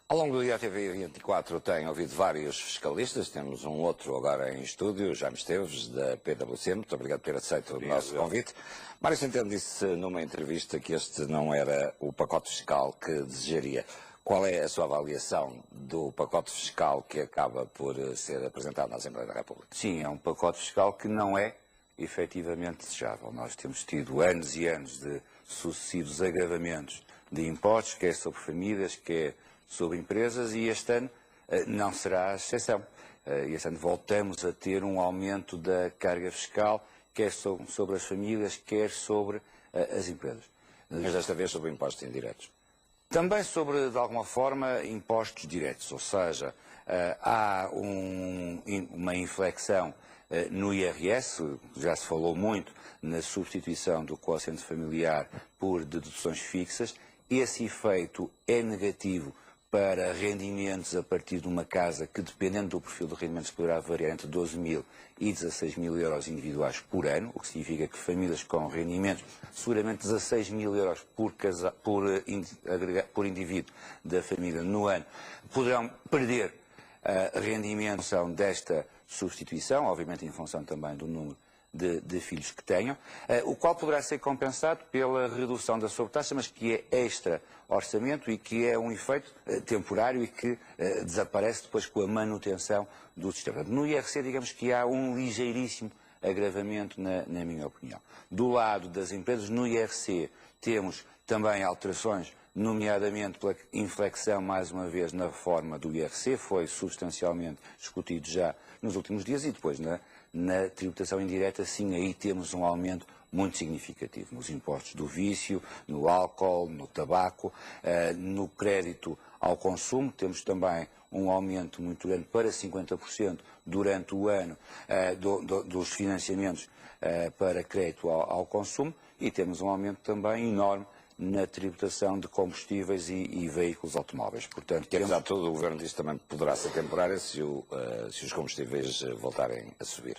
Ao longo do dia, a TV24 tem ouvido vários fiscalistas, temos um outro agora em estúdio, Jaime Esteves, da PwC. Muito obrigado por ter aceito o nosso convite. Mário Centeno disse numa entrevista que este não era o pacote fiscal que desejaria. Qual é a sua avaliação do pacote fiscal que acaba por ser apresentado na Assembleia da República? Sim, é um pacote fiscal que não é efetivamente desejável. Nós temos tido anos e anos de sucessivos agravamentos de impostos, quer sobre famílias, quer sobre empresas, e este ano não será a exceção. Este ano voltamos a ter um aumento da carga fiscal, quer sobre as famílias, quer sobre as empresas. Mas desta vez sobre impostos indiretos. Também sobre, de alguma forma, impostos diretos, ou seja, há uma inflexão no IRS, já se falou muito na substituição do quociente familiar por deduções fixas. Esse efeito é negativo para rendimentos a partir de uma casa que, dependendo do perfil de rendimentos, poderá variar entre 12 mil e 16 mil euros individuais por ano, o que significa que famílias com rendimentos, seguramente 16 mil euros por indivíduo da família no ano, poderão perder rendimentos desta substituição, obviamente em função também do número de filhos que tenham, o qual poderá ser compensado pela redução da sobretaxa, mas que é extra-orçamento e que é um efeito temporário e que desaparece depois com a manutenção do sistema. No IRC, digamos que há um ligeiríssimo agravamento, na minha opinião. Do lado das empresas, no IRC, temos também alterações, nomeadamente pela inflexão, mais uma vez, na reforma do IRC, foi substancialmente discutido já nos últimos dias, e depois na tributação indireta, sim, aí temos um aumento muito significativo nos impostos do vício, no álcool, no tabaco, no crédito ao consumo. Temos também um aumento muito grande para 50% durante o ano dos financiamentos para crédito ao consumo, e temos um aumento também enorme na tributação de combustíveis e veículos automóveis. Portanto, apesar de tudo, o Governo diz que também poderá ser temporário se os combustíveis voltarem a subir.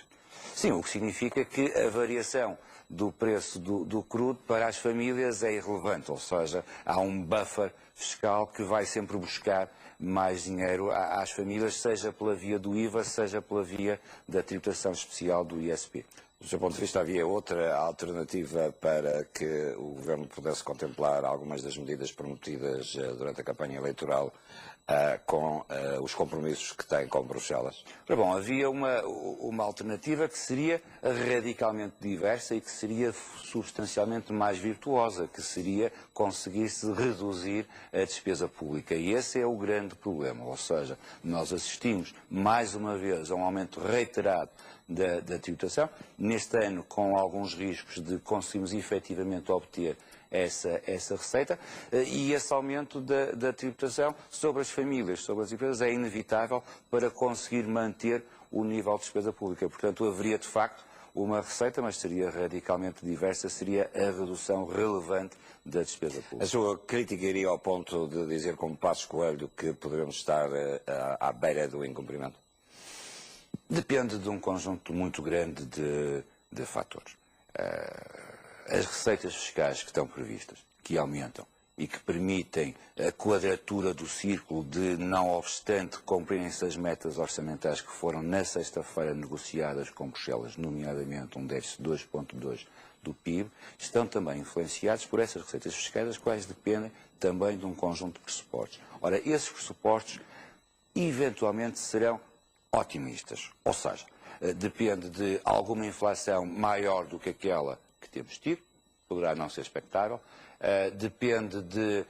Sim, o que significa que a variação do preço do crudo para as famílias é irrelevante, ou seja, há um buffer fiscal que vai sempre buscar mais dinheiro às famílias, seja pela via do IVA, seja pela via da tributação especial do ISP. Do seu ponto de vista, havia outra alternativa para que o Governo pudesse contemplar algumas das medidas prometidas durante a campanha eleitoral com os compromissos que tem com Bruxelas? Bom, havia uma alternativa que seria radicalmente diversa e que seria substancialmente mais virtuosa, que seria conseguir-se reduzir a despesa pública. E esse é o grande problema, ou seja, nós assistimos mais uma vez a um aumento reiterado da tributação, neste ano com alguns riscos de conseguirmos efetivamente obter essa receita, e esse aumento da tributação sobre as famílias, sobre as empresas, é inevitável para conseguir manter o nível de despesa pública. Portanto, haveria de facto uma receita, mas seria radicalmente diversa, seria a redução relevante da despesa pública. A sua crítica iria ao ponto de dizer, como Passos Coelho, que poderemos estar à beira do incumprimento? Depende de um conjunto muito grande de fatores. As receitas fiscais que estão previstas, que aumentam e que permitem a quadratura do círculo de, não obstante, cumprirem-se as metas orçamentais que foram na sexta-feira negociadas com Bruxelas, nomeadamente um déficit de 2,2% do PIB, estão também influenciados por essas receitas fiscais, as quais dependem também de um conjunto de pressupostos. Ora, esses pressupostos eventualmente serão otimistas, ou seja, depende de alguma inflação maior do que aquela que temos tido, poderá não ser expectável, depende de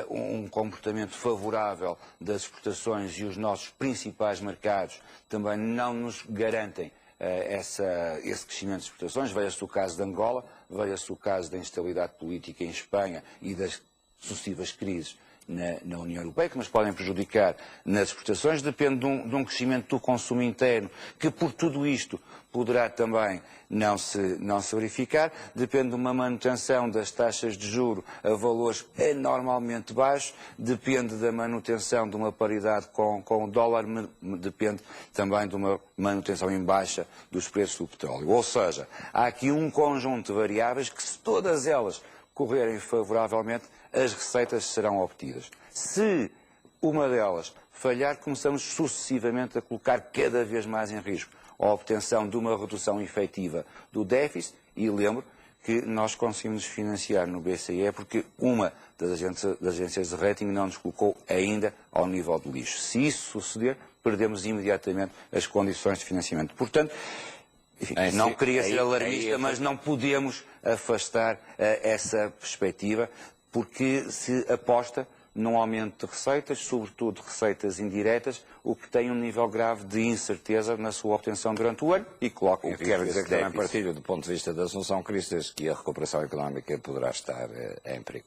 um comportamento favorável das exportações, e os nossos principais mercados também não nos garantem esse crescimento de exportações. Veja-se o caso de Angola, veja-se o caso da instabilidade política em Espanha e das sucessivas crises na União Europeia, que nos podem prejudicar nas exportações. Depende de um crescimento do consumo interno, que por tudo isto poderá também não se verificar. Depende de uma manutenção das taxas de juro a valores anormalmente baixos. Depende da manutenção de uma paridade com o dólar. Depende também de uma manutenção em baixa dos preços do petróleo. Ou seja, há aqui um conjunto de variáveis que, se todas elas correrem favoravelmente, as receitas serão obtidas. Se uma delas falhar, começamos sucessivamente a colocar cada vez mais em risco a obtenção de uma redução efetiva do déficit, e lembro que nós conseguimos financiar no BCE porque uma das agências de rating não nos colocou ainda ao nível de lixo. Se isso suceder, perdemos imediatamente as condições de financiamento. Portanto, enfim, não queria ser alarmista, mas não podemos afastar essa perspectiva, porque se aposta num aumento de receitas, sobretudo receitas indiretas, o que tem um nível grave de incerteza na sua obtenção durante o ano e coloca em risco. Quero dizer que também partilho, do ponto de vista da Assunção Cristas, que a recuperação económica poderá estar em perigo.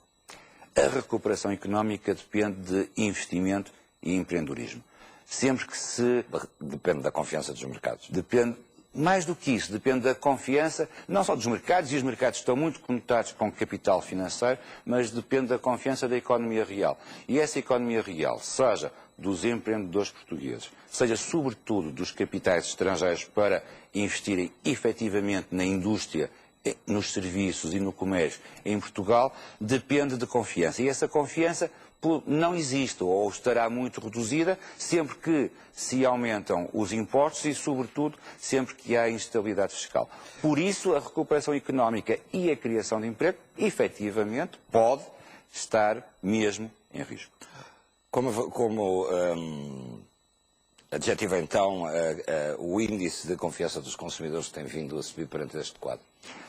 A recuperação económica depende de investimento e empreendedorismo. Sempre que se... Depende da confiança dos mercados. Depende, mais do que isso, depende da confiança, não só dos mercados, e os mercados estão muito conotados com capital financeiro, mas depende da confiança da economia real. E essa economia real, seja dos empreendedores portugueses, seja sobretudo dos capitais estrangeiros para investirem efetivamente na indústria, nos serviços e no comércio em Portugal, depende de confiança. E essa confiança não existe ou estará muito reduzida sempre que se aumentam os impostos e, sobretudo, sempre que há instabilidade fiscal. Por isso, a recuperação económica e a criação de emprego, efetivamente, pode estar mesmo em risco. Como adjetiva, então, o índice de confiança dos consumidores tem vindo a subir perante este quadro?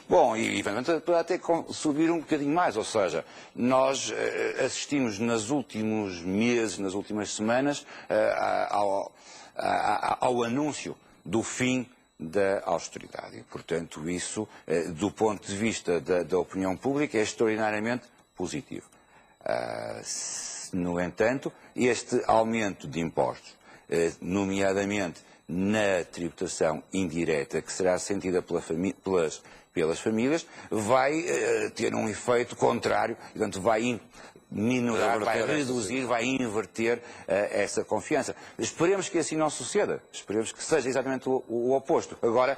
Bom, e eventualmente poderá até subir um bocadinho mais, ou seja, nós assistimos nos últimos meses, nas últimas semanas, ao anúncio do fim da austeridade. E, portanto, isso, do ponto de vista da opinião pública, é extraordinariamente positivo. No entanto, este aumento de impostos, nomeadamente na tributação indireta, que será sentida pelas famílias, vai ter um efeito contrário, portanto vai minorar, vai reduzir, vai inverter essa confiança. Esperemos que assim não suceda, esperemos que seja exatamente o oposto. Agora,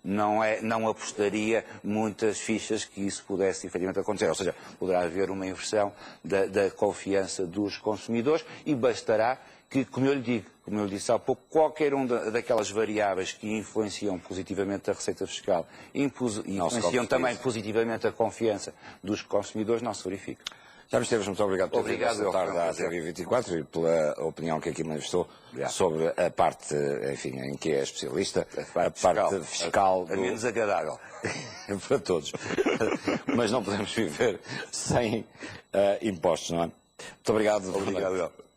não apostaria muitas fichas que isso pudesse efetivamente acontecer, ou seja, poderá haver uma inversão da confiança dos consumidores e bastará que, como eu lhe disse há pouco, qualquer uma daquelas variáveis que influenciam positivamente a receita fiscal e influenciam também positivamente a confiança dos consumidores não se verifique. Já me Esteves, muito obrigado por ter vindo à TV24 e pela opinião que aqui manifestou sobre a parte, enfim, em que é especialista, a parte fiscal. A menos agradável. Para todos. Mas não podemos viver sem impostos, não é? Muito obrigado. Obrigado.